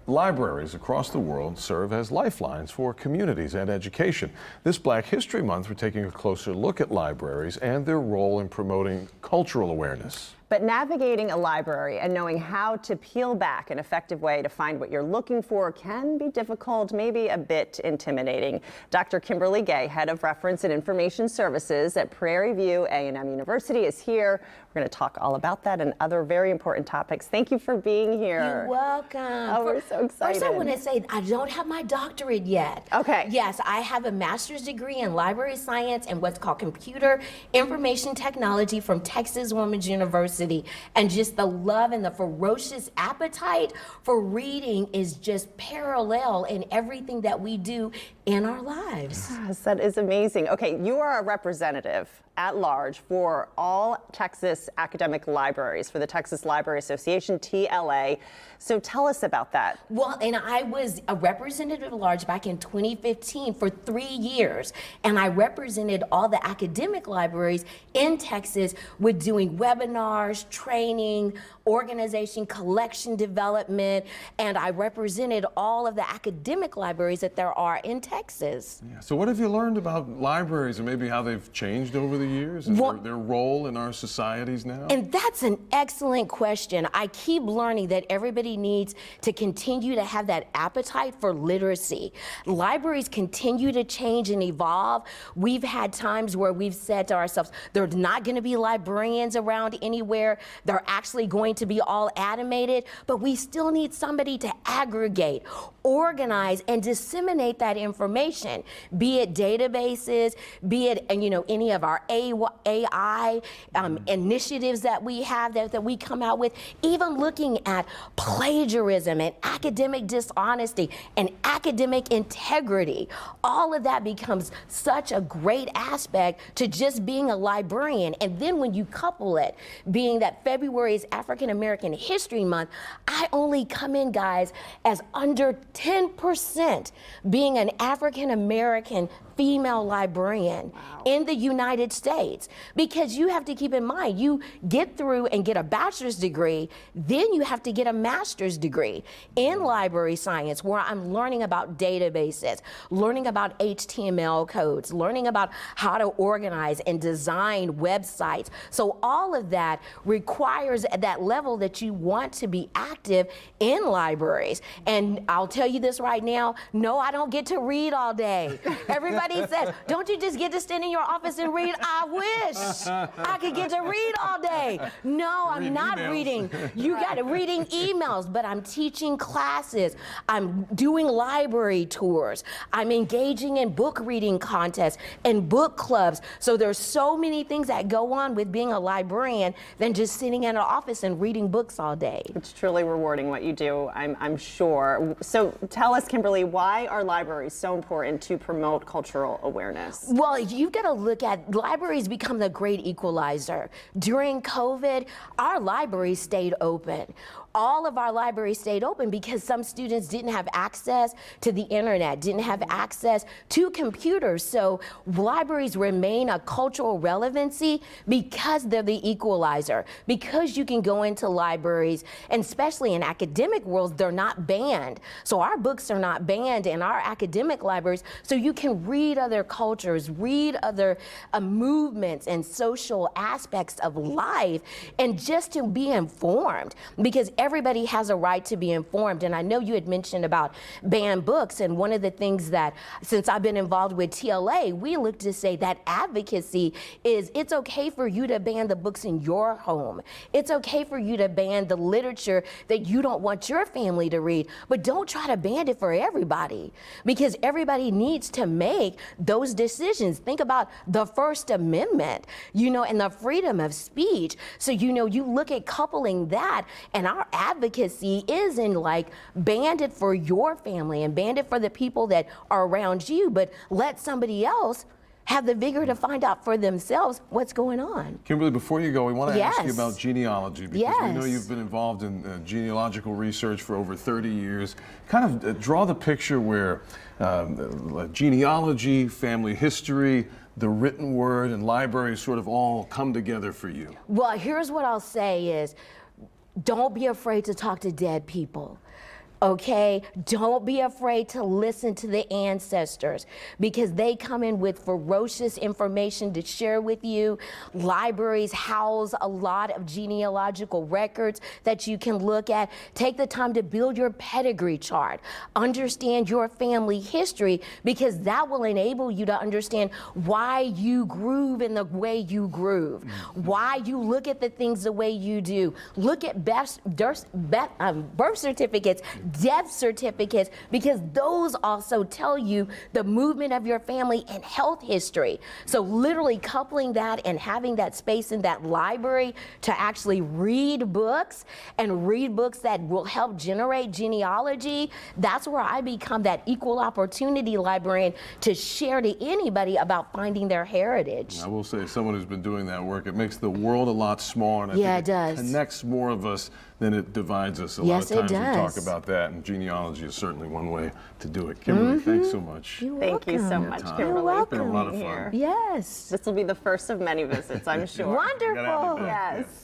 Libraries across the world serve as lifelines for communities and education. This Black History Month, we're taking a closer look at libraries and their role in promoting cultural awareness. But navigating a library and knowing how to peel back an effective way to find what you're looking for can be difficult, maybe a bit intimidating. Dr. Kimberly M, Head of Reference and Information Services at Prairie View A&M University, is here. We're going to talk all about that and other very important topics. Thank you for being here. You're welcome. Oh, we're so excited. First, I want to say I don't have my doctorate yet. Okay. Yes, I have a master's degree in library science and what's called computer information technology from Texas Women's University. And just the love and the ferocious appetite for reading is just parallel in everything that we do in our lives. Yes, that is amazing. Okay, you are a representative at large for all Texas academic libraries, for the Texas Library Association, TLA. So tell us about that. Well, and I was a representative at large back in 2015 for 3 years. And I represented all the academic libraries in Texas with doing webinars, training, organization, collection development, and I represented all of the academic libraries that there are in Texas. Yeah. So what have you learned about libraries and maybe how they've changed over the years and their role in our societies now? And that's an excellent question. I keep learning that everybody needs to continue to have that appetite for literacy. Libraries continue to change and evolve. We've had times where we've said to ourselves, there's not going to be librarians around anywhere. They're actually going to be all automated, but we still need somebody to aggregate, organize, and disseminate that information, be it databases, be it any of our AI initiatives that we have that we come out with, even looking at plagiarism and academic dishonesty and academic integrity. All of that becomes such a great aspect to just being a librarian. And then when you couple it, being that February is African American History Month, I only come in, guys, as under 10% being an African American female librarian in the United States. Because you have to keep in mind, you get through and get a bachelor's degree, then you have to get a master's degree in library science, where I'm learning about databases, learning about HTML codes, learning about how to organize and design websites. So all of that requires at that level that you want to be active in libraries. And I'll tell you this right now, no, I don't get to read all day. Everybody says, don't you just get to stand in your office and read? I wish I could get to read all day. No, I'm not reading. You got to reading emails, but I'm teaching classes. I'm doing library tours. I'm engaging in book reading contests and book clubs. So there's so many things that go on with being a librarian than just sitting in an office and reading books all day. It's truly rewarding what you do, I'm sure. So tell us, Kimberly, why are libraries so important to promote cultural awareness? Well, you've got to look at libraries become the great equalizer. During COVID, our libraries stayed open. All of our libraries stayed open because some students didn't have access to the internet, didn't have access to computers. So libraries remain a cultural relevancy because they're the equalizer, because you can go into libraries, and especially in academic worlds, they're not banned. So our books are not banned in our academic libraries, so you can read other cultures, read other movements and social aspects of life, and just to be informed, because everybody has a right to be informed. And I know you had mentioned about banned books, and one of the things that, since I've been involved with TLA, we look to say that advocacy is, it's okay for you to ban the books in your home. It's okay for you to ban the literature that you don't want your family to read, but don't try to ban it for everybody, because everybody needs to make those decisions. Think about the First Amendment, and the freedom of speech. So, you look at coupling that, and our advocacy is in banned it for your family and banned it for the people that are around you, but let somebody else have the vigor to find out for themselves what's going on. Kimberly, before you go, we want to ask you about genealogy, because we know you've been involved in genealogical research for over 30 years. Kind of draw the picture where genealogy, family history, the written word, and libraries sort of all come together for you. Well, here's what I'll say is, don't be afraid to talk to dead people. Okay, don't be afraid to listen to the ancestors because they come in with ferocious information to share with you. Libraries house a lot of genealogical records that you can look at. Take the time to build your pedigree chart. Understand your family history because that will enable you to understand why you groove in the way you groove, why you look at the things the way you do. Look at birth certificates, death certificates, because those also tell you the movement of your family and health history. So literally coupling that and having that space in that library to actually read books and read books that will help generate genealogy, that's where I become that equal opportunity librarian to share to anybody about finding their heritage. I will say, as someone who's been doing that work, it makes the world a lot smaller, and I Yeah, think it does. connects more of us than it divides us. A Yes, lot of it times we talk does. about that, and genealogy is certainly one way to do it. Kimberly, thanks so much. You're Thank you so welcome. much, You're Kimberly, welcome. for Been a lot of being fun. here. Yes. This will be the first of many visits, I'm sure. Wonderful. Gotta have you back. Yes.